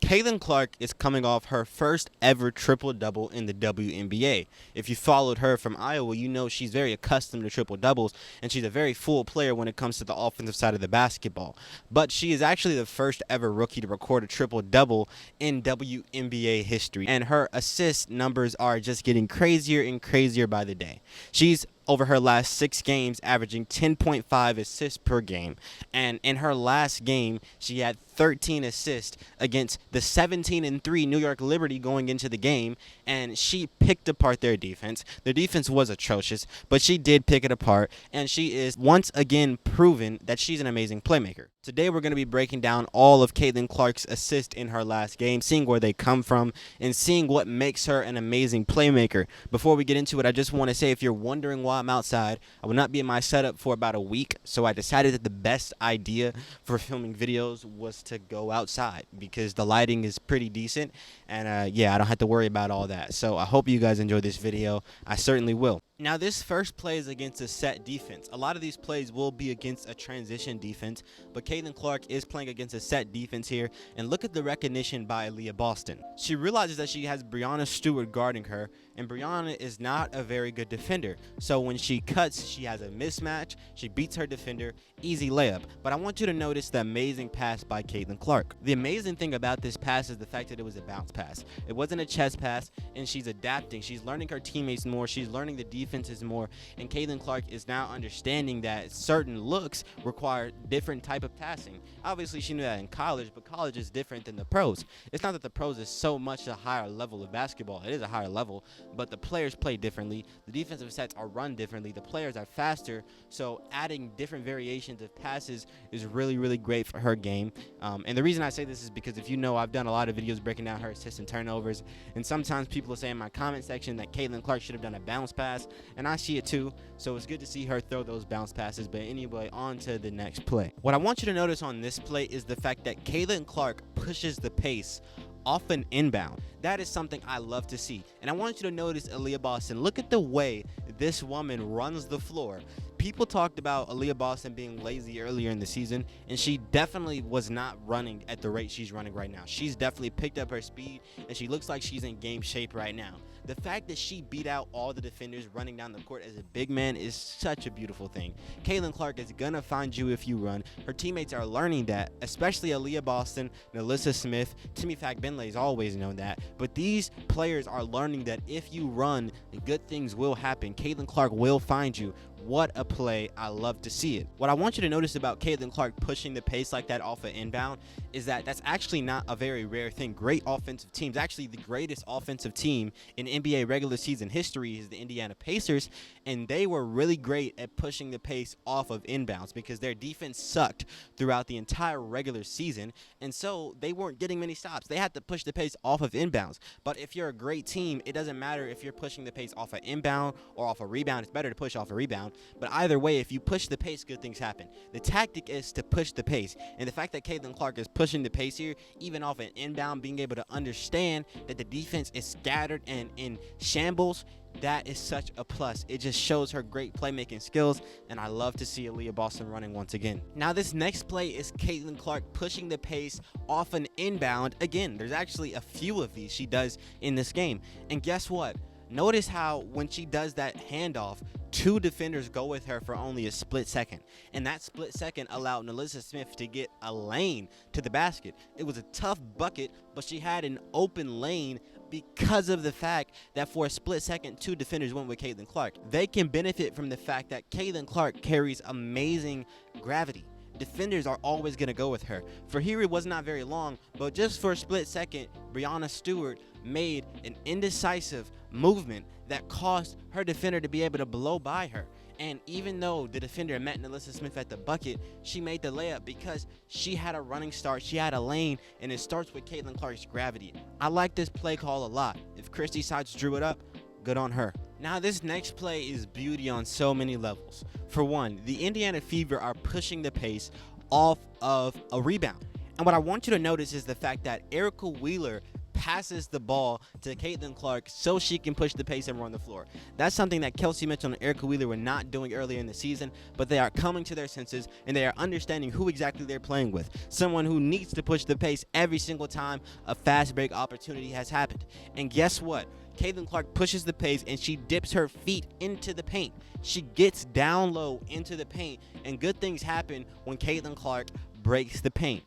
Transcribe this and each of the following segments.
Caitlin Clark is coming off her first ever triple-double in the WNBA. If you followed her from Iowa, you know she's very accustomed to triple-doubles, and she's a very full player when it comes to the offensive side of the basketball. But she is actually the first ever rookie to record a triple-double in WNBA history, and her assist numbers are just getting crazier and crazier by the day. She's over her last 6 games, averaging 10.5 assists per game. And in her last game, she had 13 assists against the 17-3 New York Liberty going into the game, and she picked apart their defense. Their defense was atrocious, but she did pick it apart, and she is once again proven that she's an amazing playmaker. Today we're going to be breaking down all of Caitlin Clark's assists in her last game, seeing where they come from, and seeing what makes her an amazing playmaker. Before we get into it, I just want to say, if you're wondering why I'm outside, I will not be in my setup for about a week, so I decided that the best idea for filming videos was to go outside because the lighting is pretty decent, and yeah, I don't have to worry about all that. So I hope you guys enjoy this video. I certainly will. Now, this first play is against a set defense. A lot of these plays will be against a transition defense, but Caitlin Clark is playing against a set defense here, and look at the recognition by Aaliyah Boston. She realizes that she has Breanna Stewart guarding her, and Breanna is not a very good defender. So when she cuts, she has a mismatch, she beats her defender, easy layup. But I want you to notice the amazing pass by Caitlin Clark. The amazing thing about this pass is the fact that it was a bounce pass. It wasn't a chest pass, and she's adapting. She's learning her teammates more, she's learning the defenses more, and Caitlin Clark is now understanding that certain looks require different type of passing. Obviously, she knew that in college, but college is different than the pros. It's not that the pros is so much a higher level of basketball. It is a higher level, but the players play differently. The defensive sets are run differently. The players are faster, so adding different variations of passes is really, really great for her game. And the reason I say this is because, if you know, I've done a lot of videos breaking down her assists and turnovers, and sometimes people will say in my comment section that Caitlin Clark should have done a bounce pass, and I see it too, so it's good to see her throw those bounce passes. But anyway, on to the next play. What I want you to notice on this play is the fact that Caitlin Clark pushes the pace off an inbound. That is something I love to see. And I want you to notice Aaliyah Boston. Look at the way this woman runs the floor. People talked about Aaliyah Boston being lazy earlier in the season, and she definitely was not running at the rate she's running right now. She's definitely picked up her speed, and she looks like she's in game shape right now. The fact that she beat out all the defenders running down the court as a big man is such a beautiful thing. Caitlin Clark is going to find you if you run. Her teammates are learning that, especially Aaliyah Boston, Nalissa Smith, Timmy Fagbenley's always known that. But these players are learning that if you run, good things will happen. Caitlin Clark will find you. What a play. I love to see it. What I want you to notice about Caitlin Clark pushing the pace like that off an inbound is that that's actually not a very rare thing. Great offensive teams, actually the greatest offensive team in NBA regular season history is the Indiana Pacers, and they were really great at pushing the pace off of inbounds because their defense sucked throughout the entire regular season, and so they weren't getting many stops. They had to push the pace off of inbounds. But if you're a great team, it doesn't matter if you're pushing the pace off an inbound or off a rebound. It's better to push off a rebound. But either way, if you push the pace, good things happen. The tactic is to push the pace. And the fact that Caitlin Clark is pushing the pace here, even off an inbound, being able to understand that the defense is scattered and in shambles, that is such a plus. It just shows her great playmaking skills, and I love to see Aaliyah Boston running once again. Now, this next play is Caitlin Clark pushing the pace off an inbound. Again, there's actually a few of these she does in this game. And guess what? Notice how when she does that handoff, 2 defenders go with her for only a split second. And that split second allowed Nalissa Smith to get a lane to the basket. It was a tough bucket, but she had an open lane because of the fact that for a split second, 2 defenders went with Caitlin Clark. They can benefit from the fact that Caitlin Clark carries amazing gravity. Defenders are always going to go with her. For here, it was not very long, but just for a split second, Breanna Stewart made an indecisive movement that caused her defender to be able to blow by her. And even though the defender met Nalissa Smith at the bucket, she made the layup because she had a running start, she had a lane, and it starts with Caitlin Clark's gravity. I like this play call a lot. If Christy Sides drew it up, good on her. Now, this next play is beauty on so many levels. For one, the Indiana Fever are pushing the pace off of a rebound. And what I want you to notice is the fact that Erica Wheeler passes the ball to Caitlin Clark so she can push the pace and run the floor. That's something that Kelsey Mitchell and Erica Wheeler were not doing earlier in the season, but they are coming to their senses and they are understanding who exactly they're playing with. Someone who needs to push the pace every single time a fast break opportunity has happened. And guess what? Caitlin Clark pushes the pace and she dips her feet into the paint. She gets down low into the paint, and good things happen when Caitlin Clark breaks the paint.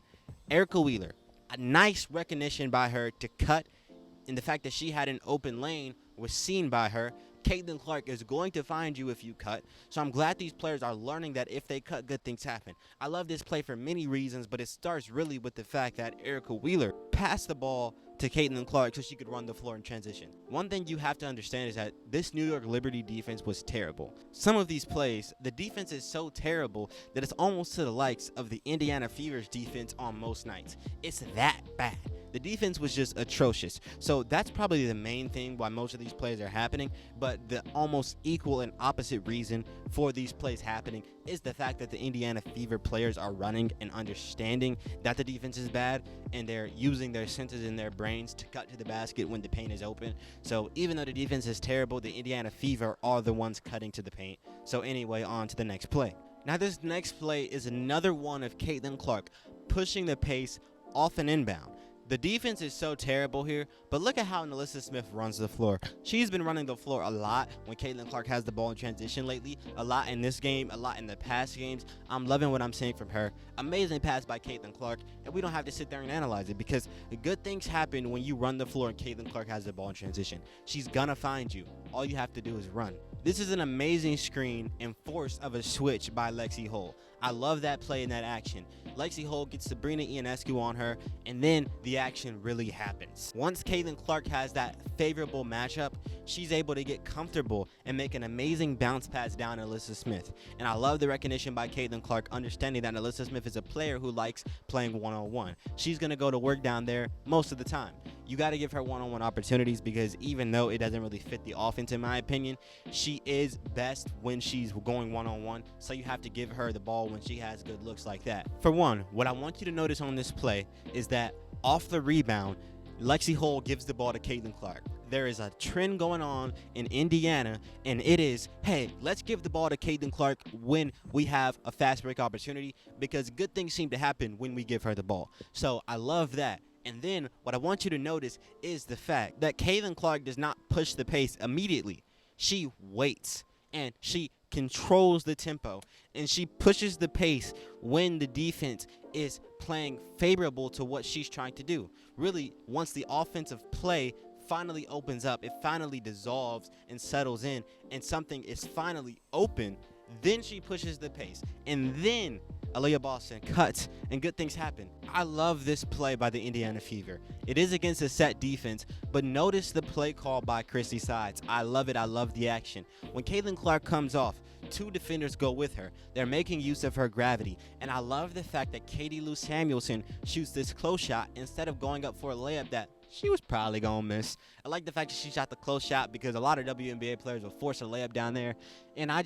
Erica Wheeler, a nice recognition by her to cut, and the fact that she had an open lane was seen by her. Caitlin Clark is going to find you if you cut. So I'm glad these players are learning that if they cut, good things happen. I love this play for many reasons, but it starts really with the fact that Erica Wheeler passed the ball to Caitlin Clark so she could run the floor in transition. One thing you have to understand is that this New York Liberty defense was terrible. Some of these plays, the defense is so terrible that it's almost to the likes of the Indiana Fever's defense on most nights. It's that bad. The defense was just atrocious. So that's probably the main thing why most of these plays are happening. But the almost equal and opposite reason for these plays happening is the fact that the Indiana Fever players are running and understanding that the defense is bad, and they're using their senses and their brains to cut to the basket when the paint is open. So even though the defense is terrible, the Indiana Fever are the ones cutting to the paint. So anyway, on to the next play. Now this next play is another one of Caitlin Clark pushing the pace off an inbound. The defense is so terrible here, but look at how Nalissa Smith runs the floor. She's been running the floor a lot when Caitlin Clark has the ball in transition lately. A lot in this game, a lot in the past games. I'm loving what I'm seeing from her. Amazing pass by Caitlin Clark, and we don't have to sit there and analyze it because good things happen when you run the floor and Caitlin Clark has the ball in transition. She's gonna find you. All you have to do is run. This is an amazing screen and force of a switch by Lexi Hull. I love that play and that action. Lexi Hull gets Sabrina Ionescu on her, and then the action really happens. Once Caitlin Clark has that favorable matchup, she's able to get comfortable and make an amazing bounce pass down to Nalissa Smith. And I love the recognition by Caitlin Clark, understanding that Nalissa Smith is a player who likes playing one-on-one. She's going to go to work down there most of the time. You got to give her one-on-one opportunities because even though it doesn't really fit the offense in my opinion, she is best when she's going one-on-one. So you have to give her the ball when she has good looks like that. For one, what I want you to notice on this play is that off the rebound, Lexi Hull gives the ball to Caitlin Clark. There is a trend going on in Indiana, and it is, hey, let's give the ball to Caitlin Clark when we have a fast break opportunity because good things seem to happen when we give her the ball. So I love that. And then what I want you to notice is the fact that Caitlin Clark does not push the pace immediately. She waits and she controls the tempo and she pushes the pace when the defense is playing favorable to what she's trying to do. Really, once the offensive play finally opens up, it finally dissolves and settles in, and something is finally open, then she pushes the pace. And then Aaliyah Boston cuts, and good things happen. I love this play by the Indiana Fever. It is against a set defense, but notice the play call by Christy Sides. I love it. I love the action. When Caitlin Clark comes off, two defenders go with her. They're making use of her gravity, and I love the fact that Katie Lou Samuelson shoots this close shot instead of going up for a layup that she was probably going to miss. I like the fact that she shot the close shot because a lot of WNBA players will force a layup down there. And I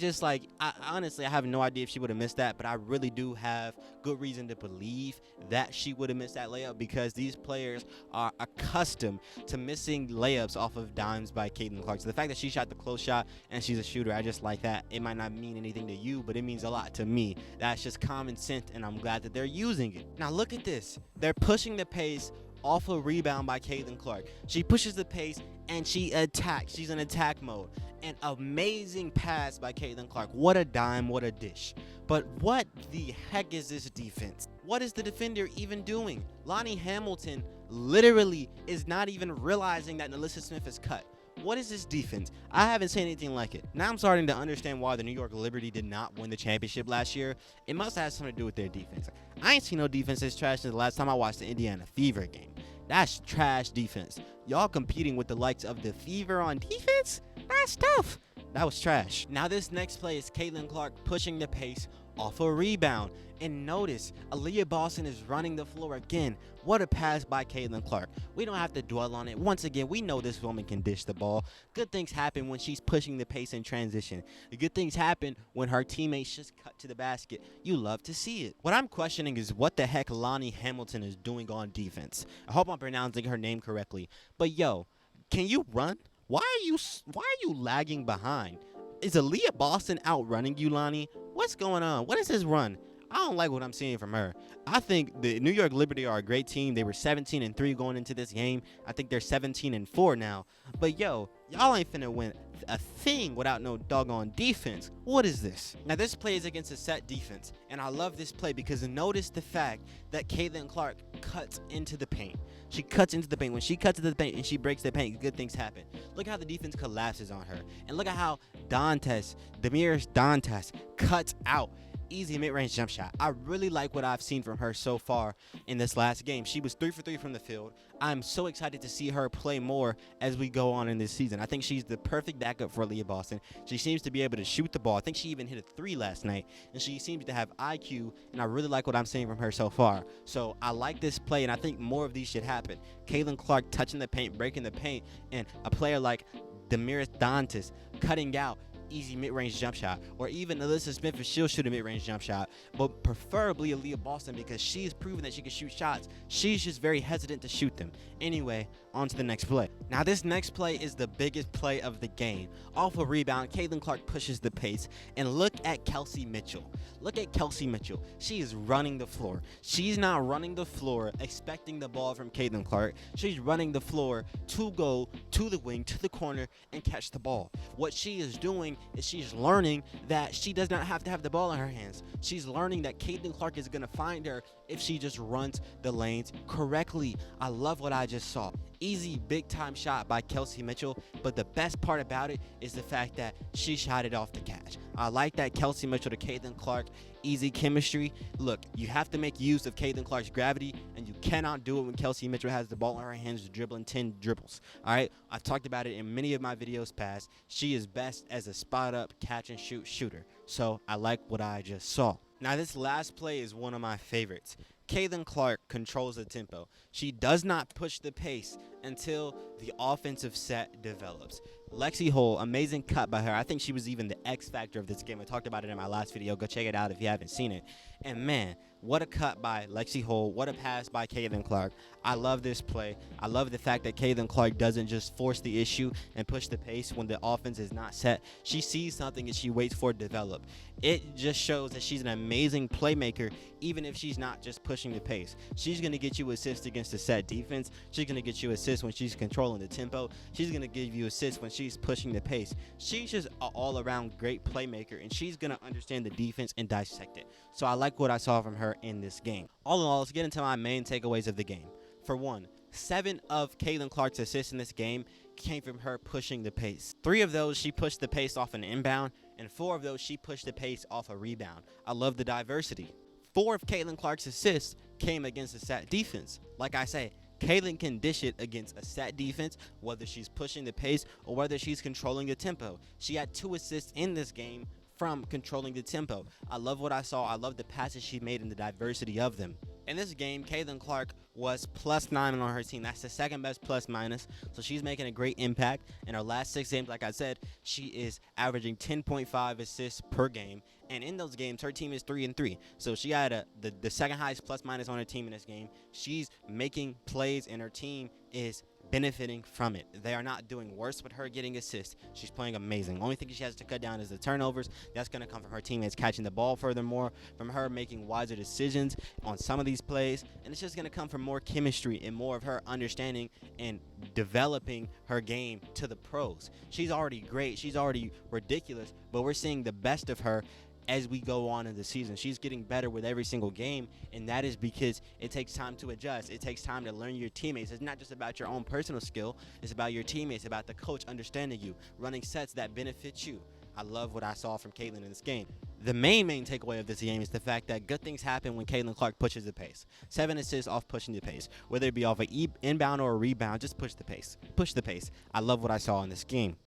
honestly, I have no idea if she would have missed that, but I really do have good reason to believe that she would have missed that layup because these players are accustomed to missing layups off of dimes by Caitlin Clark. So the fact that she shot the close shot and she's a shooter, I just like that. It might not mean anything to you, but it means a lot to me. That's just common sense, and I'm glad that they're using it. Now look at this. They're pushing the pace off a rebound by Caitlin Clark. She pushes the pace and she attacks. She's in attack mode. An amazing pass by Caitlin Clark. What a dime, what a dish. But what the heck is this defense? What is the defender even doing? Lonnie Hamilton literally is not even realizing that Nalissa Smith is cut. What is this defense? I haven't seen anything like it. Now I'm starting to understand why the New York Liberty did not win the championship last year. It must have something to do with their defense. I ain't seen no defense as trash since the last time I watched the Indiana Fever game. That's trash defense. Y'all competing with the likes of the Fever on defense? That's tough. That was trash. Now this next play is Caitlin Clark pushing the pace off a rebound. And notice, Aaliyah Boston is running the floor again. What a pass by Caitlin Clark. We don't have to dwell on it. Once again, we know this woman can dish the ball. Good things happen when she's pushing the pace in transition. The good things happen when her teammates just cut to the basket. You love to see it. What I'm questioning is what the heck Lonnie Hamilton is doing on defense. I hope I'm pronouncing her name correctly. But yo, can you run? Why are you lagging behind? Is Aaliyah Boston outrunning you, Lonnie? What's going on? What is this run? I don't like what I'm seeing from her. I think the New York Liberty are a great team. They were 17-3 going into this game. I think they're 17-4 now. But yo, y'all ain't finna win a thing without no doggone defense. What is this? Now this play is against a set defense, and I love this play because notice the fact that Caitlin Clark cuts into the paint. She cuts into the paint. When she cuts into the paint and she breaks the paint, good things happen. Look how the defense collapses on her, and look at how Demiris Dantas cuts out. Easy mid-range jump shot. I really like what I've seen from her so far in this last game. She was 3 for 3 from the field. I'm so excited to see her play more as we go on in this season. I think she's the perfect backup for Aaliyah Boston. She seems to be able to shoot the ball. I think she even hit a 3 last night, and she seems to have IQ, and I really like what I'm seeing from her so far. So I like this play, and I think more of these should happen. Caitlin Clark touching the paint, breaking the paint, and a player like Demiris Dantas cutting out. Easy mid-range jump shot, or even Alyssa Smith if she'll shoot a mid-range jump shot, but preferably Aaliyah Boston because she's proven that she can shoot shots. She's just very hesitant to shoot them. Anyway, on to the next play. Now this next play is the biggest play of the game. Off a rebound, Caitlin Clark pushes the pace, and look at Kelsey Mitchell. Look at Kelsey Mitchell. She is running the floor. She's not running the floor expecting the ball from Caitlin Clark. She's running the floor to go to the wing, to the corner, and catch the ball. What she is doing is she's learning that she does not have to have the ball in her hands. She's learning that Caitlin Clark is going to find her if she just runs the lanes correctly. I love what I just saw. Easy big time shot by Kelsey Mitchell, but the best part about it is the fact that she shot it off the catch. I like that Kelsey Mitchell to Caitlin Clark easy chemistry. Look, you have to make use of Caitlin Clark's gravity, and you cannot do it when Kelsey Mitchell has the ball in her hands dribbling 10 dribbles. All right, I've talked about it in many of my videos past. She is best as a spot up catch and shoot shooter. So I like what I just saw. Now this last play is one of my favorites. Caitlin Clark controls the tempo. She does not push the pace until the offensive set develops. Lexi Hull, amazing cut by her. I think she was even the X factor of this game. I talked about it in my last video. Go check it out if you haven't seen it. And man, what a cut by Lexi Hull. What a pass by Caitlin Clark. I love this play. I love the fact that Caitlin Clark doesn't just force the issue and push the pace when the offense is not set. She sees something and she waits for it to develop. It just shows that she's an amazing playmaker, even if she's not just pushing the pace. She's going to get you assists against the set defense. She's going to get you assists when she's controlling the tempo. She's going to give you assists when she's pushing the pace. She's just an all-around great playmaker, and she's going to understand the defense and dissect it. So I like what I saw from her in this game. All in all, let's get into my main takeaways of the game. For one, 7 of Caitlin Clark's assists in this game came from her pushing the pace. 3 of those she pushed the pace off an inbound, and 4 of those she pushed the pace off a rebound. I love the diversity. 4 of Caitlin Clark's assists came against a set defense. Like I say, Caitlin can dish it against a set defense, whether she's pushing the pace or whether she's controlling the tempo. She had 2 assists in this game from controlling the tempo. I love what I saw. I love the passes she made and the diversity of them. In this game, Caitlin Clark was +9 on her team. That's the second best plus-minus, so she's making a great impact. In her last 6 games, like I said, she is averaging 10.5 assists per game, and in those games, her team is 3-3. So she had the second highest plus-minus on her team in this game. She's making plays, and her team is benefiting from it. They are not doing worse with her getting assists. She's playing amazing. Only thing she has to cut down is the turnovers. That's going to come from her teammates catching the ball furthermore, from her making wiser decisions on some of these plays, and it's just going to come from more chemistry and more of her understanding and developing her game to the pros. She's already great. She's already ridiculous, but we're seeing the best of her as we go on in the season. She's getting better with every single game, and that is because it takes time to adjust. It takes time to learn your teammates. It's not just about your own personal skill. It's about your teammates, about the coach understanding you, running sets that benefit you. I love what I saw from Caitlin in this game. The main takeaway of this game is the fact that good things happen when Caitlin Clark pushes the pace. 7 assists off pushing the pace. Whether it be off an inbound or a rebound, just push the pace. Push the pace. I love what I saw in this game.